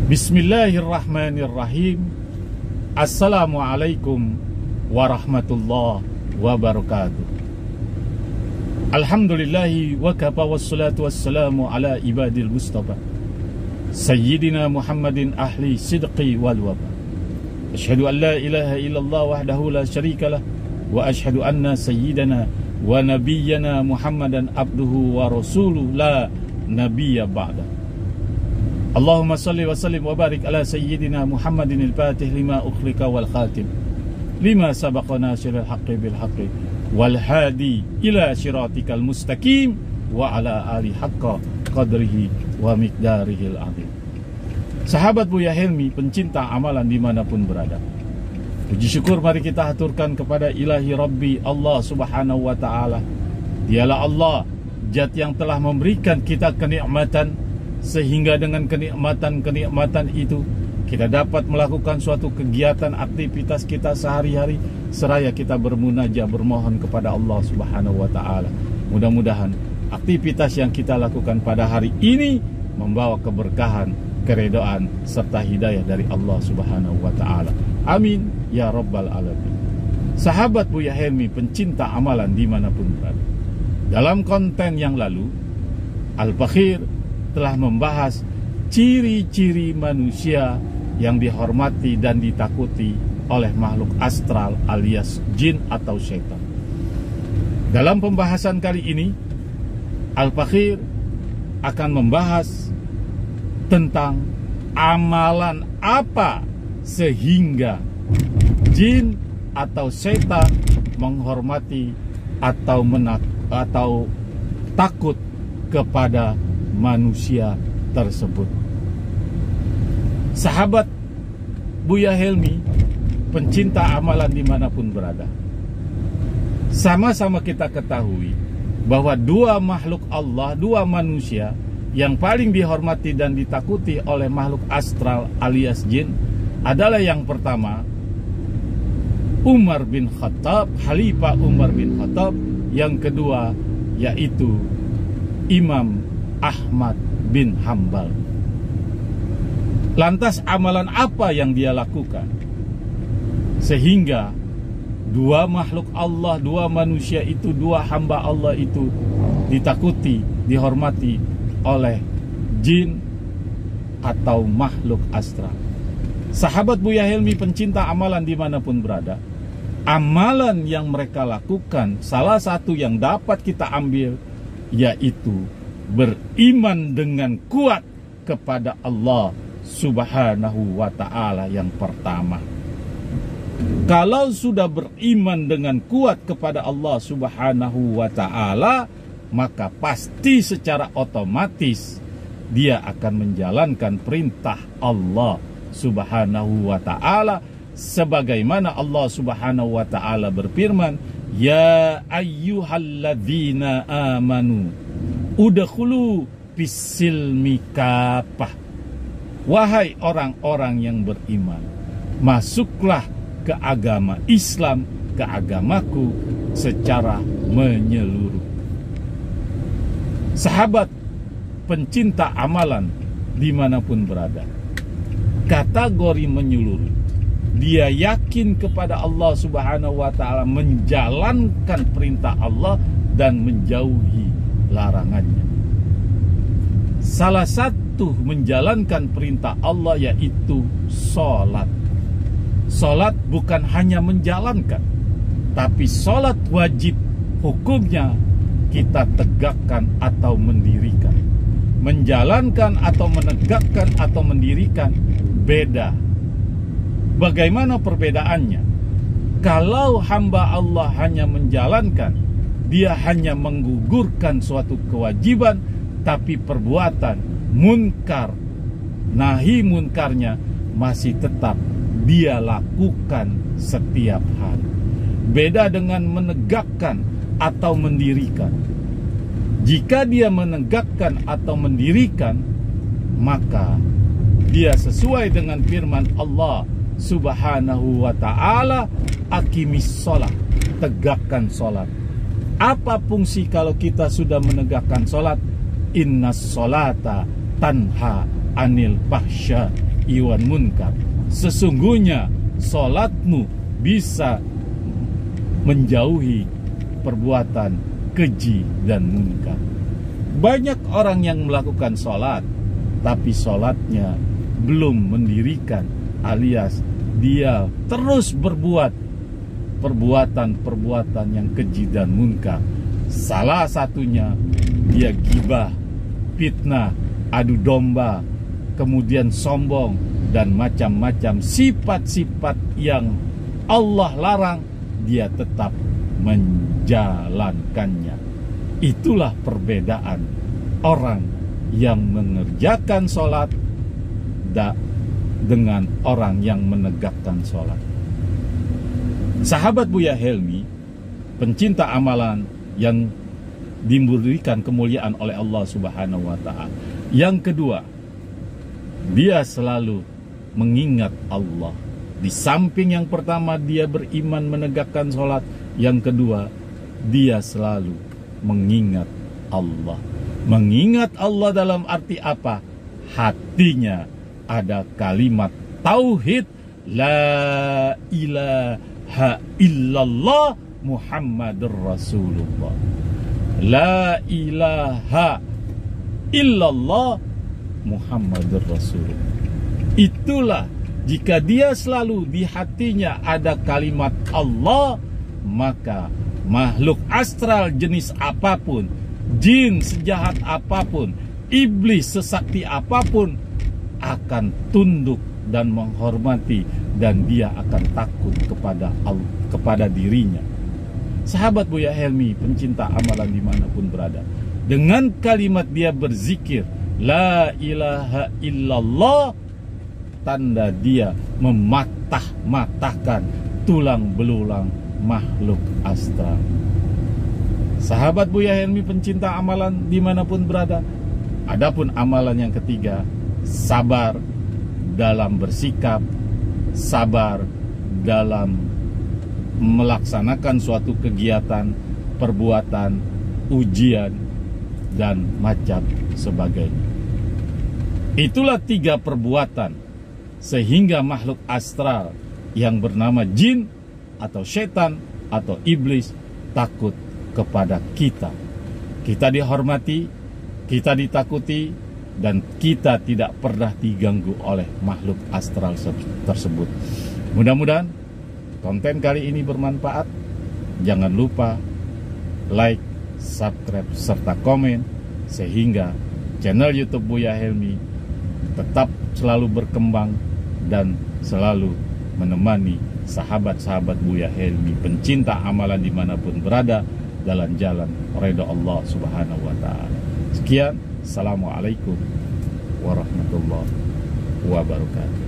Bismillahirrahmanirrahim. Assalamualaikum warahmatullahi wabarakatuh. Alhamdulillahi wa kafa wassalatu wassalamu ala ibadil mustafa Sayyidina Muhammadin ahli sidqi wal waba. Ashhadu an la ilaha illallah wahdahu la syarika lah, wa ashhadu anna sayyidana wa nabiyyana Muhammadan abduhu wa rasuluh la nabiyya ba'da. Allahumma salli wa sallim wa barik ala sayyidina Muhammadin al-fatih lima ukhlika wal khatim lima sabaqa nasiril haqqi bil haqqi wal hadi ila syiratikal mustaqim wa ala ali haqqa qadrihi wa miqdarihil azim. Sahabat Buya Helmi, pencinta amalan dimanapun berada, puji syukur mari kita haturkan kepada ilahi Rabbi Allah subhanahu wa ta'ala. Dialah Allah, zat yang telah memberikan kita kenikmatan, sehingga dengan kenikmatan itu kita dapat melakukan suatu kegiatan aktivitas kita sehari-hari seraya kita bermunajat bermohon kepada Allah subhanahu wa ta'ala. Mudah-mudahan aktivitas yang kita lakukan pada hari ini membawa keberkahan, keredaan serta hidayah dari Allah subhanahu wa ta'ala. Amin ya rabbal alamin. Sahabat Buya Helmi, pencinta amalan dimanapun berada, dalam konten yang lalu Al-Bakhir telah membahas ciri-ciri manusia yang dihormati dan ditakuti oleh makhluk astral alias jin atau syaitan. Dalam pembahasan kali ini, Al-Bakhir akan membahas tentang amalan apa sehingga jin atau syaitan menghormati atau takut kepada manusia tersebut. Sahabat Buya Helmi, pencinta amalan dimanapun berada, sama-sama kita ketahui bahwa dua makhluk Allah, dua manusia yang paling dihormati dan ditakuti oleh makhluk astral alias jin adalah yang pertama Umar bin Khattab, Khalifah Umar bin Khattab. Yang kedua yaitu Imam Ahmad bin Hambal. Lantas amalan apa yang dia lakukan sehingga dua makhluk Allah, dua manusia itu, dua hamba Allah itu ditakuti, dihormati oleh jin atau makhluk astral? Sahabat Buya Helmi, pencinta amalan dimanapun berada, amalan yang mereka lakukan, salah satu yang dapat kita ambil yaitu beriman dengan kuat kepada Allah subhanahu wa ta'ala. Yang pertama, kalau sudah beriman dengan kuat kepada Allah subhanahu wa ta'ala, maka pasti secara otomatis dia akan menjalankan perintah Allah subhanahu wa ta'ala, sebagaimana Allah subhanahu wa ta'ala berfirman, ya ayyuhalladzina amanu udkhulu fis-silmi kafah. Wahai orang-orang yang beriman, masuklah ke agama Islam, ke agamaku secara menyeluruh. Sahabat pencinta amalan dimanapun berada, kategori menyeluruh, dia yakin kepada Allah subhanahu wa ta'ala, menjalankan perintah Allah dan menjauhi larangannya. Salah satu menjalankan perintah Allah yaitu sholat. Sholat bukan hanya menjalankan, tapi sholat wajib hukumnya kita tegakkan atau mendirikan. Menjalankan atau menegakkan atau mendirikan beda. Bagaimana perbedaannya? Kalau hamba Allah hanya menjalankan, dia hanya menggugurkan suatu kewajiban, tapi perbuatan munkar, nahi munkarnya masih tetap dia lakukan setiap hari. Beda dengan menegakkan atau mendirikan. Jika dia menegakkan atau mendirikan, maka dia sesuai dengan firman Allah subhanahu wa ta'ala, aqimis sholat, tegakkan sholat. Apa fungsi kalau kita sudah menegakkan sholat? Innas sholata tanha anil fahsya iwan munkar. Sesungguhnya solatmu bisa menjauhi perbuatan keji dan munkar. Banyak orang yang melakukan solat, tapi solatnya belum mendirikan, alias dia terus berbuat perbuatan-perbuatan yang keji dan munkar. Salah satunya dia gibah, fitnah, adu domba, kemudian sombong, dan macam-macam sifat-sifat yang Allah larang, dia tetap menjalankannya. Itulah perbedaan orang yang mengerjakan sholat dengan orang yang menegakkan sholat. Sahabat Buya Helmi, pencinta amalan yang diberikan kemuliaan oleh Allah Subhanahu wa Ta'ala. Yang kedua, dia selalu mengingat Allah. Di samping yang pertama dia beriman menegakkan sholat, yang kedua dia selalu mengingat Allah. Mengingat Allah dalam arti apa? Hatinya ada kalimat tauhid, la ilaha illallah Muhammadur Rasulullah. La ilaha illallah Muhammadur Rasulullah. Itulah, jika dia selalu di hatinya ada kalimat Allah, maka makhluk astral jenis apapun, jin sejahat apapun, iblis sesakti apapun akan tunduk dan menghormati, dan dia akan takut kepada dirinya. Sahabat Buya Helmi, pencinta amalan dimanapun berada, dengan kalimat dia berzikir la ilaha illallah, tanda dia mematah-matahkan tulang belulang makhluk astral. Sahabat Buya Helmi, pencinta amalan dimanapun berada, adapun amalan yang ketiga, sabar dalam bersikap, sabar dalam melaksanakan suatu kegiatan, perbuatan, ujian, dan macam sebagainya. Itulah 3 perbuatan sehingga makhluk astral yang bernama jin atau setan atau iblis takut kepada kita. Kita dihormati, kita ditakuti, dan kita tidak pernah diganggu oleh makhluk astral tersebut. Mudah-mudahan konten kali ini bermanfaat. Jangan lupa like, subscribe, serta komen, sehingga channel YouTube Buya Helmi tetap selalu berkembang dan selalu menemani sahabat-sahabat Buya Helmi, pencinta amalan dimanapun berada, dalam jalan ridha Allah Subhanahu wa Ta'ala. Sekian, assalamualaikum warahmatullahi wabarakatuh.